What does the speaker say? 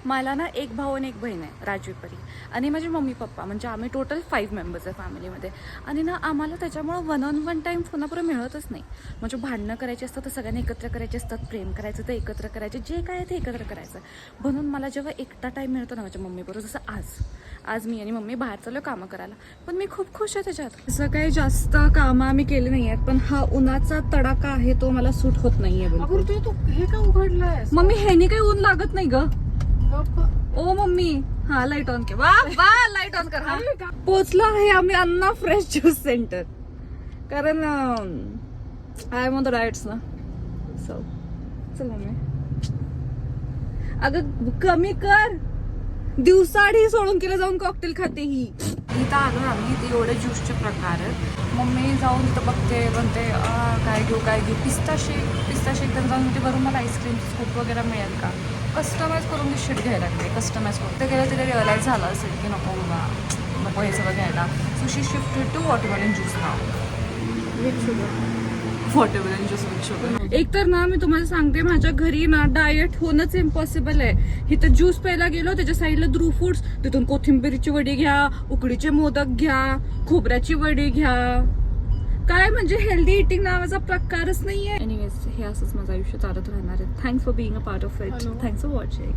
मला ना एक भाऊ आणि एक बहीण आहे राजवीपरी, आणि माझे मम्मी पप्पा, म्हणजे आम्ही टोटल 5 मेंबर्स आहे फॅमिलीमध्ये. आणि ना आम्हाला त्याच्यामुळं 1-on-1 टाईम पुन्हा मिळतच नाही. म्हणजे भांडणं करायची असतात तर सगळ्यांनी एकत्र करायचे असतात, प्रेम करायचं तर एकत्र करायचे, जे काय आहे ते एकत्र करायचं. म्हणून मला जेव्हा एकटा टाईम मिळतो ना माझ्या मम्मीबरोबर, जसं आज मी आणि मम्मी बाहेर चाललो कामं करायला, पण मी खूप खुश आहे त्याच्यात. असं काही जास्त कामं आम्ही केली नाही आहेत, पण हा उन्हाचा तडाखा आहे तो मला सूट होत नाहीये बिलकुल. तू हे का उघडलंय? मम्मी ह्यानी काही ऊन लागत नाही ग. ओ मम्मी, हा लाईट ऑन कर, वा लाईट ऑन कर. हा पोचलो आहे आम्ही अन्ना फ्रेश ज्यूस सेंटर, कारण I am on the diets ना. सो चल मम्मी, अगं कमी कर, दिवसाआधी सोडून केलं जाऊन कॉकटेल खाते ही. इथं आलो आम्ही, इथे एवढे ज्यूसचे प्रकार आहेत. मम्मी जाऊन तिथं बघते, म्हणते काय घेऊ पिस्ता शेक एकदम जाऊन म्हणते बरोबर मला आईस्क्रीम स्कूप वगैरे मिळेल का. कस्टमाइज करून ती शीट घ्यायला लागते, कस्टमाइज करून ते गेलं तिला रिअलाइज झालं असेल की नको बाबा, नको हे सगळं घ्यायला. So she shifted to watermelon juice now with sugar. Watermelon juice with sugar. एक तर ना मी तुम्हाला सांगते, माझ्या घरी ना डाएट होणंच इम्पॉसिबल आहे. इथं ज्यूस प्यायला गेलो, त्याच्या साईडला ड्रू फ्रुट्स, तिथून कोथिंबीरची वडी घ्या, उकडीचे मोदक घ्या, खोबऱ्याची वडी घ्या, काय म्हणजे हेल्दी इटिंग नावाचा प्रकारच नाहीये. एनिवेज, हे असंच माझं आयुष्य चालत राहणार आहे. Thanks for being a part of it. Thanks for watching.